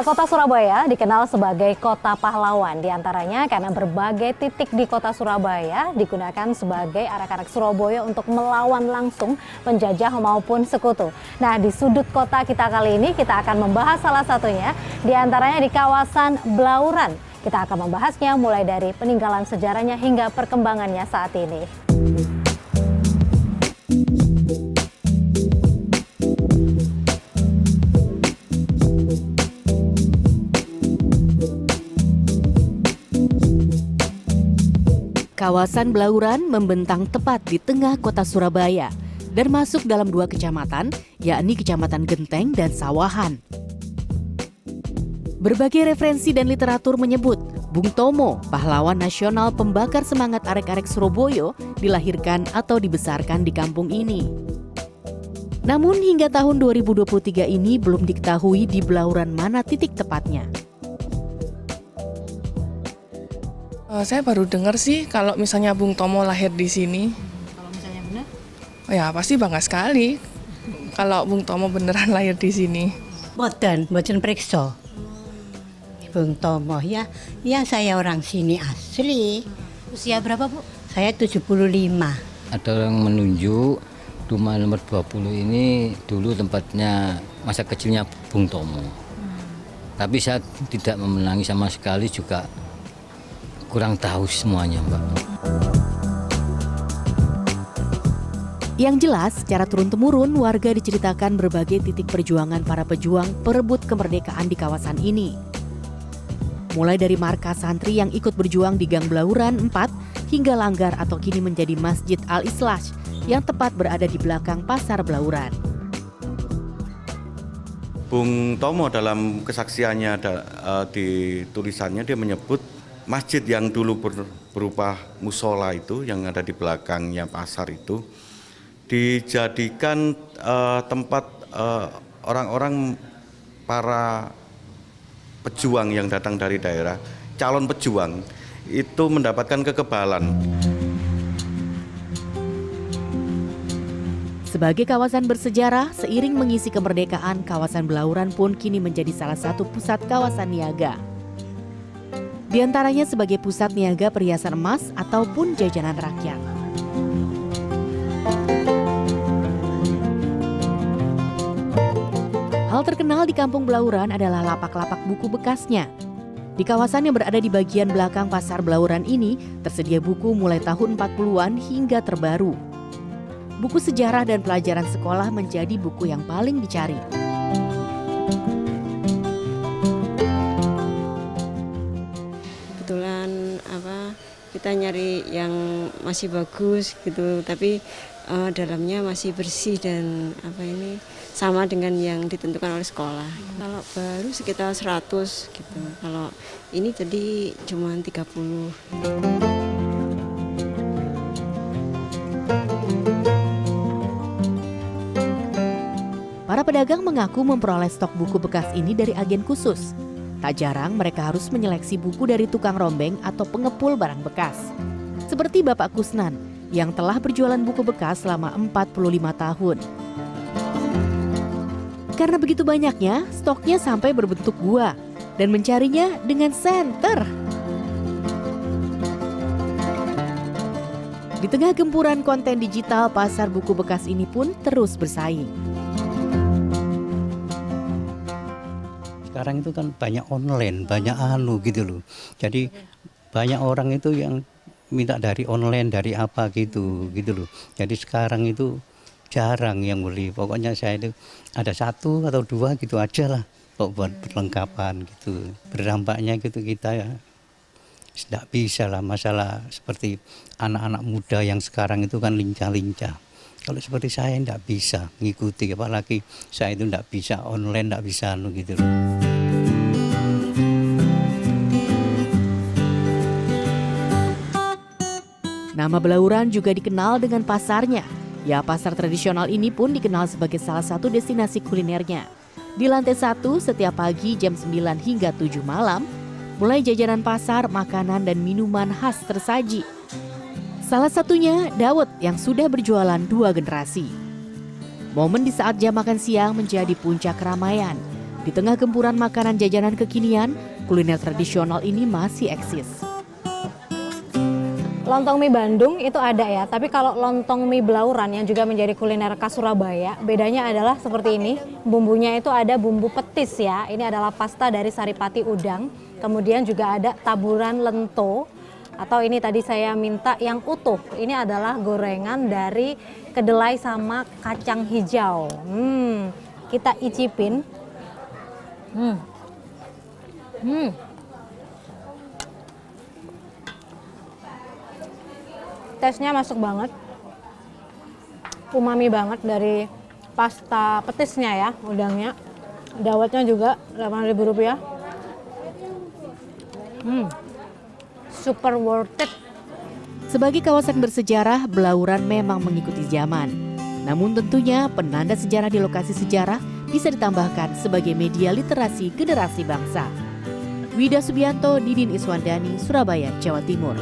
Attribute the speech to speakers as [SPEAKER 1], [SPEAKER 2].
[SPEAKER 1] Kota Surabaya dikenal sebagai kota pahlawan, diantaranya karena berbagai titik di kota Surabaya digunakan sebagai arak-arak Surabaya untuk melawan langsung penjajah maupun sekutu. Nah, di sudut kota kita kali ini kita akan membahas salah satunya, diantaranya di kawasan Blauran. Kita akan membahasnya mulai dari peninggalan sejarahnya hingga perkembangannya saat ini.
[SPEAKER 2] Kawasan Blauran membentang tepat di tengah kota Surabaya dan masuk dalam dua kecamatan, yakni Kecamatan Genteng dan Sawahan. Berbagai referensi dan literatur menyebut Bung Tomo, pahlawan nasional pembakar semangat arek-arek Surabaya, dilahirkan atau dibesarkan di kampung ini. Namun hingga tahun 2023 ini belum diketahui di Blauran mana titik tepatnya.
[SPEAKER 3] Saya baru dengar sih kalau misalnya Bung Tomo lahir di sini.
[SPEAKER 1] Kalau misalnya benar?
[SPEAKER 3] Oh ya pasti bangga sekali kalau Bung Tomo beneran lahir di sini.
[SPEAKER 4] Boten periksa. Bung Tomo ya saya orang sini asli.
[SPEAKER 1] Usia berapa, Bu?
[SPEAKER 4] Saya 75.
[SPEAKER 5] Ada orang menunjuk rumah nomor 20 ini dulu tempatnya masa kecilnya Bung Tomo. Tapi saya tidak memenangi sama sekali, juga kurang tahu semuanya, Mbak.
[SPEAKER 2] Yang jelas, secara turun-temurun warga diceritakan berbagai titik perjuangan para pejuang perebut kemerdekaan di kawasan ini. Mulai dari markas santri yang ikut berjuang di Gang Blauran 4 hingga langgar atau kini menjadi Masjid Al-Islash yang tepat berada di belakang Pasar Blauran.
[SPEAKER 6] Bung Tomo dalam kesaksiannya di tulisannya dia menyebut masjid yang dulu berupa musola itu yang ada di belakangnya pasar itu dijadikan tempat orang-orang para pejuang yang datang dari daerah, calon pejuang itu mendapatkan kekebalan.
[SPEAKER 2] Sebagai kawasan bersejarah, seiring mengisi kemerdekaan, kawasan Blauran pun kini menjadi salah satu pusat kawasan niaga. Di antaranya sebagai pusat niaga perhiasan emas ataupun jajanan rakyat. Hal terkenal di Kampung Blauran adalah lapak-lapak buku bekasnya. Di kawasan yang berada di bagian belakang Pasar Blauran ini, tersedia buku mulai tahun 40-an hingga terbaru. Buku sejarah dan pelajaran sekolah menjadi buku yang paling dicari.
[SPEAKER 7] Kebetulan kita nyari yang masih bagus gitu, tapi dalamnya masih bersih dan sama dengan yang ditentukan oleh sekolah. Kalau baru sekitar 100 gitu. Kalau ini jadi cuma 30.
[SPEAKER 2] Para pedagang mengaku memperoleh stok buku bekas ini dari agen khusus. Tak jarang mereka harus menyeleksi buku dari tukang rombeng atau pengepul barang bekas. Seperti Bapak Kusnan yang telah berjualan buku bekas selama 45 tahun. Karena begitu banyaknya, stoknya sampai berbentuk gua dan mencarinya dengan senter. Di tengah gempuran konten digital, pasar buku bekas ini pun terus bersaing.
[SPEAKER 8] Sekarang itu kan banyak online, banyak gitu loh. Jadi banyak orang itu yang minta dari online, dari apa gitu loh. Jadi sekarang itu jarang yang beli. Pokoknya saya itu ada 1 atau 2 gitu aja lah buat perlengkapan gitu. Berdampaknya gitu kita ya tidak bisa lah, masalah seperti anak-anak muda yang sekarang itu kan lincah-lincah. Kalau seperti saya tidak bisa mengikuti, apalagi saya itu tidak bisa online, tidak bisa gitu loh.
[SPEAKER 2] Nama Blauran juga dikenal dengan pasarnya. Ya, pasar tradisional ini pun dikenal sebagai salah satu destinasi kulinernya. Di lantai 1 setiap pagi jam 9 hingga 7 malam, mulai jajanan pasar, makanan dan minuman khas tersaji. Salah satunya dawet yang sudah berjualan 2 generasi. Momen di saat jam makan siang menjadi puncak keramaian. Di tengah gempuran makanan jajanan kekinian, kuliner tradisional ini masih eksis.
[SPEAKER 1] Lontong mie Bandung itu ada ya, tapi kalau lontong mie Blauran yang juga menjadi kuliner khas Surabaya, bedanya adalah seperti ini. Bumbunya itu ada bumbu petis ya, ini adalah pasta dari saripati udang. Kemudian juga ada taburan lento, atau ini tadi saya minta yang utuh. Ini adalah gorengan dari kedelai sama kacang hijau. Kita icipin. Tesnya masuk banget, umami banget dari pasta petisnya ya, udangnya, dawetnya juga Rp8.000. Super worth it.
[SPEAKER 2] Sebagai kawasan bersejarah, Blauran memang mengikuti zaman. Namun tentunya penanda sejarah di lokasi sejarah bisa ditambahkan sebagai media literasi generasi bangsa. Wida Subianto, Didin Iswandani, Surabaya, Jawa Timur.